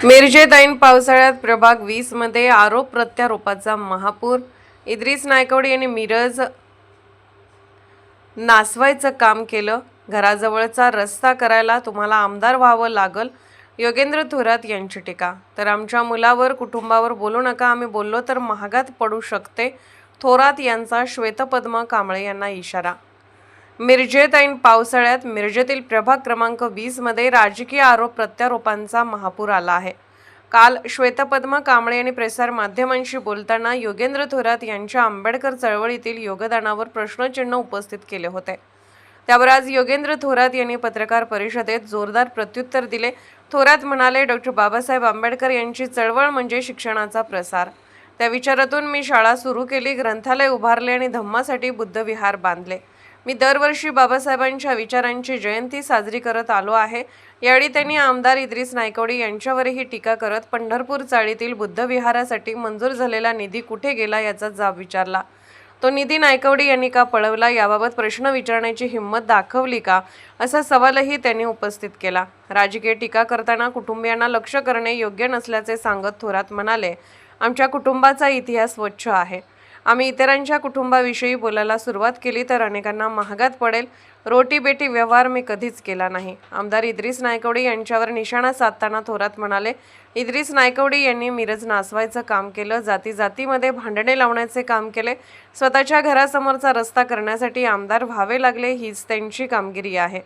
मिरजेत ऐन पावसाळ्यात प्रभाग 20 मध्ये आरोप प्रत्यारोपाचा महापूर. इद्रिस नायकवडी यांनी मिरज नासवायचं काम केलं. घराजवळचा रस्ता करायला तुम्हाला आमदार व्हावं लागल. योगेंद्र थोरात यांची टीका. तर आमच्या मुलावर कुटुंबावर बोलू नका, आम्ही बोललो तर महागात पडू शकते. थोरात यांचा श्वेतपद्म कांबळे यांना इशारा. मिरजेत ऐन पावसाळ्यात मिरजेतील प्रभाग क्रमांक 20 मध्ये राजकीय आरोप प्रत्यारोपांचा महापूर आला आहे. काल श्वेतपद्म कांबळे यांनी प्रसार माध्यमांशी बोलताना योगेंद्र थोरात यांच्या आंबेडकर चळवळीतील योगदानावर प्रश्नचिन्ह उपस्थित केले होते. त्यावर आज योगेंद्र थोरात यांनी पत्रकार परिषदेत जोरदार प्रत्युत्तर दिले. थोरात म्हणाले, डॉक्टर बाबासाहेब आंबेडकर यांची चळवळ म्हणजे शिक्षणाचा प्रसार. त्या विचारातून मी शाळा सुरू केली, ग्रंथालय उभारले आणि धम्मासाठी बुद्धविहार बांधले. मी दरवर्षी बाबासाहेबांच्या विचारांची जयंती साजरी करत आलो आहे. यावेळी त्यांनी आमदार इद्रिस नायकवडी यांच्यावरही टीका करत पंढरपूर चाळीतील बुद्धविहारासाठी मंजूर झालेला निधी कुठे गेला याचा जाब विचारला. तो निधी नायकवडी यांनी का पळवला, याबाबत प्रश्न विचारण्याची हिंमत दाखवली का, असा सवालही त्यांनी उपस्थित केला. राजकीय टीका करताना कुटुंबियांना लक्ष करणे योग्य नसल्याचे सांगत थोरात म्हणाले, आमच्या कुटुंबाचा इतिहास स्वच्छ आहे. आम्ही इतरांच्या कुटुंबाविषयी बोलायला सुरुवात केली तर अनेकांना महागात पडेल. रोटी बेटी व्यवहार मी कधीच केला नाही. आमदार इद्रिस नायकवडी यांच्यावर निशाणा साधताना थोरात म्हणाले, इद्रिस नायकवडी यांनी मिरज नासवायचं काम केलं, जाती जातीमध्ये भांडणे लावण्याचे काम केले. स्वतःच्या घरासमोरचा रस्ता करण्यासाठी आमदार व्हावे लागले, हीच त्यांची कामगिरी आहे.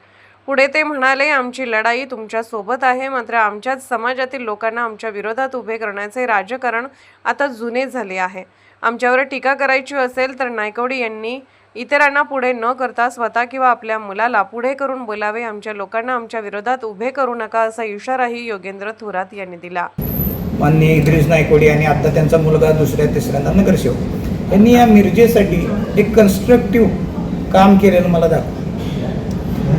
पुढे ते म्हणाले, आमची लढाई तुमच्या सोबत आहे, मात्र आमच्याच समाजातील लोकांना आमच्या विरोधात उभे करण्याचे राजकारण आता जुने झाले आहे. आमच्यावर टीका करायची असेल तर नायकवडी यांनी इतरांना पुढे न करता स्वतः किंवा आपल्या मुलाला पुढे करून बोलावे. आमच्या लोकांना आमच्या विरोधात उभे करू नका, असा इशाराही योगेंद्र थोरात यांनी दिला. माननीय इद्रिस नायकवडी आणि आता त्यांचा मुलगा दुसऱ्या तिसऱ्यांदा नगरसेवक यांनी या मिरजेसाठी एक कन्स्ट्रक्टिव्ह काम केलेलं मला दाखवा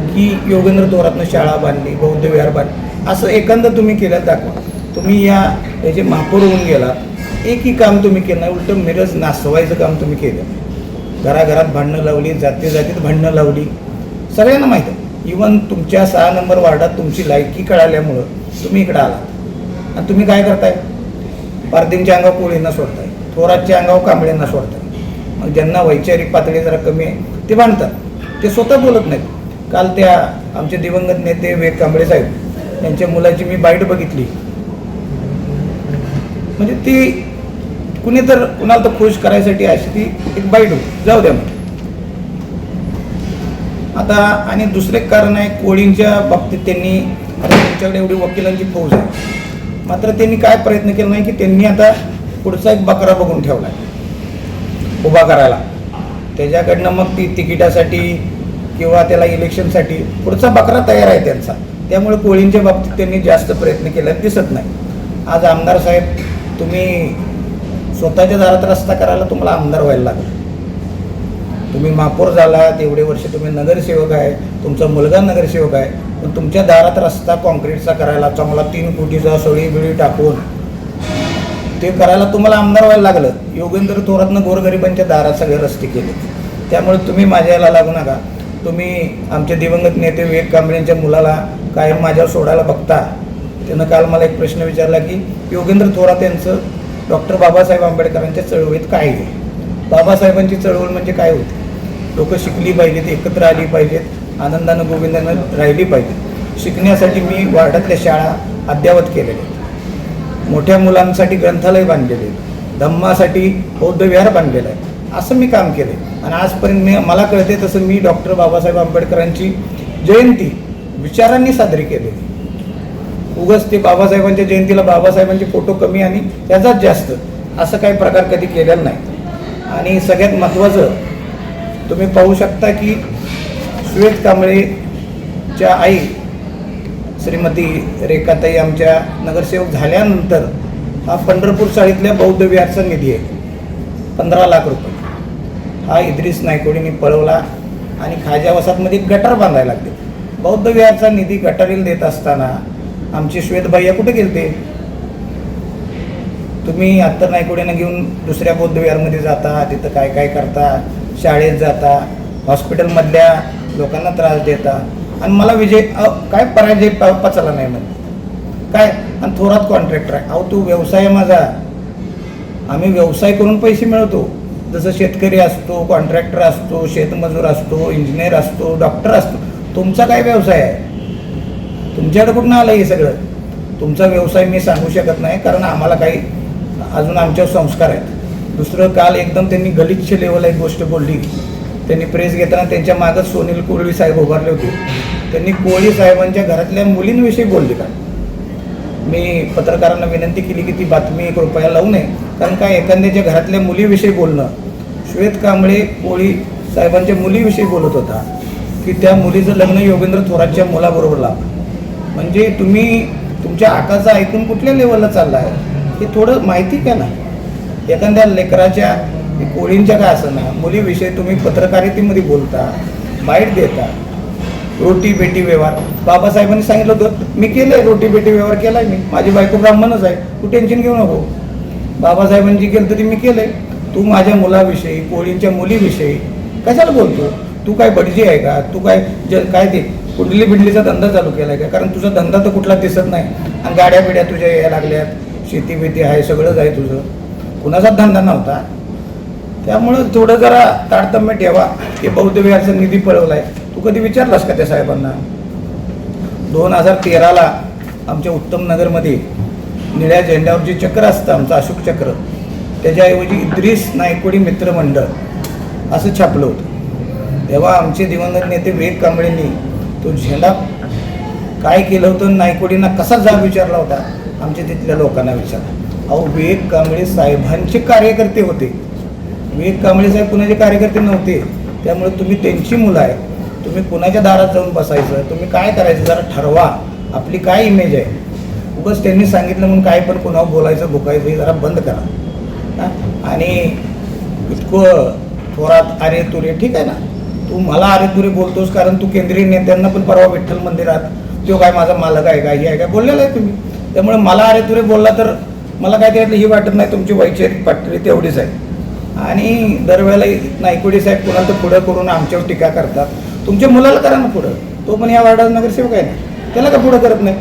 की योगेंद्र थोरातनं शाळा बांधली, बौद्ध विहार बांधली, असं एखादं तुम्ही केलं दाखवा. तुम्ही याचे महापौर होऊन गेला, एकही काम तुम्ही केलं नाही, उलटं मिरज नासवायचं काम तुम्ही केलं. घराघरात भांडणं लावली, जाती जातीत भांडणं लावली, सगळ्यांना माहीत आहे. इवन तुमच्या 6 नंबर वार्डात तुमची लायकी कळाल्यामुळं तुम्ही इकडं आलात आणि तुम्ही काय करताय, पारदींच्या अंगावर कोळींना सोडताय, थोरातच्या अंगावर कांबळेंना सोडताय. मग ज्यांना वैचारिक पातळी जरा कमी आहे ते भांडतात, ते स्वतः बोलत नाहीत. काल त्या आमचे दिवंगत नेते विवेक कांबळे साहेब यांच्या मुलाची मी बाईट बघितली. म्हणजे ती कुणी तर कुणाला तर खुश करायसाठी अशी ती एक बाईट होती, जाऊ द्या. आता आणि दुसरे कारण आहे, कोळींच्या बाबतीत त्यांनी आता त्यांच्याकडे एवढी वकिलांची फौज आहे, मात्र त्यांनी काय प्रयत्न केला नाही की त्यांनी आता पुढचा एक बकरा बघून ठेवला आहे उभा करायला. त्याच्याकडनं मग ती तिकिटासाठी किंवा त्याला इलेक्शनसाठी पुढचा बकरा तयार आहे त्यांचा. त्यामुळे कोळींच्या बाबतीत त्यांनी जास्त प्रयत्न केला दिसत नाही. आज आमदार साहेब, तुम्ही स्वतःच्या दारात रस्ता करायला तुम्हाला आमदार व्हायला लागला. तुम्ही महापौर झालात, एवढे वर्ष तुम्ही नगरसेवक आहे, तुमचा मुलगा नगरसेवक आहे, पण तुमच्या दारात रस्ता कॉन्क्रीटचा करायला चांगला 3 कोटीचा सळी बिळी टाकून ते करायला तुम्हाला आमदार व्हायला लागलं. योगेंद्र थोरातनं गोरगरिबांच्या दारात सगळे रस्ते केले. त्यामुळे तुम्ही माझ्या याला लागू नका. तुम्ही आमचे दिवंगत नेते विवेक कांबळेंच्या मुलाला कायम माझ्यावर सोडायला बघता. त्यानं काल मला एक प्रश्न विचारला की योगेंद्र थोरात यांचं डॉक्टर बाबासाहेब आंबेडकरांच्या चळवळीत काय आहे. बाबासाहेबांची चळवळ म्हणजे काय होती, लोक शिकली पाहिजेत, एकत्र आली पाहिजेत, आनंदानं गोविंदानं राहिली पाहिजेत. शिकण्यासाठी मी वार्डातल्या शाळा अद्ययावत केलेल्या आहेत, मोठ्या मुलांसाठी ग्रंथालय बांधलेले आहेत, धम्मासाठी बौद्ध विहार बांधलेलं आहे. असं मी काम केलं आणि आजपर्यंत मला कळते तसं मी डॉक्टर बाबासाहेब आंबेडकरांची जयंती विचारांनी साजरी केलेली. उगाच ते बाबासाहेबांच्या जयंतीला बाबासाहेबांचे फोटो कमी आणि त्याचाच जास्त असं काही प्रकार कधी केलेला नाही. आणि सगळ्यात महत्त्वाचं तुम्ही पाहू शकता की श्वेत कांबळेच्या आई श्रीमती रेखाताई आमच्या नगरसेवक झाल्यानंतर हा पंढरपूर चाळीतल्या बौद्ध विहारचा निधी आहे, 15 लाख रुपये हा इद्रिस नायकवडींनी पळवला आणि खाजा वसाहतमध्ये गटार बांधायला लागले. बौद्ध विहारचा निधी गटारीला देत असताना आमचे श्वेतबाई कुठे गेलते. तुम्ही आत्ता नायकवडींना घेऊन दुसऱ्या बौद्ध विहारमध्ये जाता, तिथं काय काय करता, शाळेत जाता, हॉस्पिटलमधल्या लोकांना त्रास देता आणि मला विजय काय पराजय पचला नाही. म्हणजे काय आणि थोरात कॉन्ट्रॅक्टर आहे. अहो तो व्यवसाय आहे माझा, आम्ही व्यवसाय करून पैसे मिळवतो. जसं शेतकरी असतो, कॉन्ट्रॅक्टर असतो, शेतमजूर असतो, इंजिनियर असतो, डॉक्टर असतो. तुमचा काय व्यवसाय आहे? तुमच्याकडे कुठून आलं हे सगळं? तुमचा व्यवसाय मी सांगू शकत नाही, कारण आम्हाला काही अजून आमच्यावर संस्कार आहेत. दुसरं, काल एकदम त्यांनी गलिच्छ लेवलला एक गोष्ट बोलली. त्यांनी प्रेस घेताना त्यांच्या मागच सोनील कोळी साहेब उभारले होते. त्यांनी कोळी साहेबांच्या घरातल्या मुलींविषयी बोलले. का मी पत्रकारांना विनंती केली की ती बातमी कृपया लावू नये, कारण काय एखाद्याच्या घरातल्या मुलीविषयी बोलणं. श्वेत कांबळे कोळी साहेबांच्या मुलीविषयी बोलत होता की त्या मुलीचं लग्न योगेंद्र थोरातच्या मुलाबरोबर लावलं. म्हणजे तुम्ही तुमच्या आकाचं ऐकून कुठल्या लेवलला चालला आहे हे थोडं माहिती का ना. एखाद्या लेकराच्या कोळींच्या काय असं ना मुलीविषयी तुम्ही पत्रकारितेमध्ये बोलता, बाईट देता. रोटी बेटी व्यवहार बाबासाहेबांनी सांगितलं होतं, मी केलंय रोटी बेटी व्यवहार केलाय. मी माझी बायको ब्राह्मणच आहे, तू टेन्शन घेऊ नको. बाबासाहेबांनी केलं तरी मी केलंय. तू माझ्या मुलाविषयी, कोळींच्या मुलीविषयी कशाला बोलतो? तू काय बडजी आहे का? तू काय काय ते कुंडली बिडलीचा धंदा चालू केलाय का? कारण तुझा धंदा तर कुठला दिसत नाही आणि गाड्या बिड्या तुझ्या यायला लागल्यात, शेती बेती आहे, सगळंच आहे तुझं. कुणाचाच धंदा नव्हता. त्यामुळं थोडं जरा तारतम्य ठेवा. हे बौद्ध विहारचा निधी पळवलाय, तू कधी विचारलास का त्या साहेबांना? 2013ला आमच्या उत्तम नगरमध्ये निळ्या झेंड्यावर जे चक्र असतं आमचं अशोक चक्र, त्याच्याऐवजी इद्रिस नायकोडी मित्रमंडळ असं छापलं होतं. तेव्हा आमचे दिवंगत नेते विवेक कांबळेंनी तो झेंडा काय केलं होतं, नायकोडींना कसा जाब विचारला होता, आमच्या तिथल्या लोकांना विचारला. अहो विवेक कांबळे साहेबांचे कार्यकर्ते होते. विवेक कांबळे साहेब कुणाचे कार्यकर्ते नव्हते. त्यामुळे तुम्ही त्यांची मुलं आहे, तुम्ही कुणाच्या दारात जाऊन बसायचं, तुम्ही काय करायचं जरा ठरवा. आपली काय इमेज आहे? उगाच त्यांनी सांगितलं म्हणून काय पण कुणावर बोलायचं भुकायचं हे जरा बंद करा. आणि इतकं थोरात अरे तुरे ठीक आहे ना, तू मला अरे तुरे बोलतोस कारण तू केंद्रीय नेत्यांना पण परवा विठ्ठल मंदिरात तो काय माझा मालक आहे का, हे आहे काय बोललेलं आहे तुम्ही. त्यामुळे मला अरे तुरे बोलला तर मला काय त्यातलं ही वाटत नाही. तुमची वैचारिक पातळी तेवढीच आहे. आणि दरवेळेला नायकोडी साहेब कुणाला तर पुढं करून आमच्यावर टीका करतात. तुमच्या मुलाला करा ना पुढं, तो पण या वार्डाचा नगरसेवक आहे ना, त्याला का पुढं करत नाही?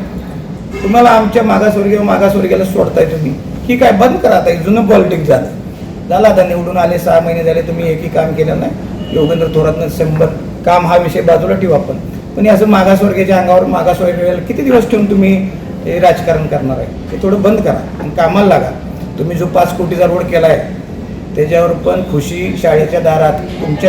तुम्हाला आमच्या मागासवर्गीयाला सोडताय तुम्ही, की काय बंद करा. आता जुनं पॉलिटिक्स झालं आता. निवडून आले 6 महिने झाले, तुम्ही एकही काम केलं नाही. योगेंद्र थोरातनं 100 काम हा विषय बाजूला ठेवू आपण, पण असं मागासवर्गीयाच्या अंगावर मागासवर्गीयाला किती दिवस ठेवून तुम्ही हे राजकारण करणार आहे? ते थोडं बंद करा आणि कामाला लागा. तुम्ही जो 5 कोटीचा रोड केला आहे त्याच्यावर पण खुशी शाळेच्या दारात तुमच्या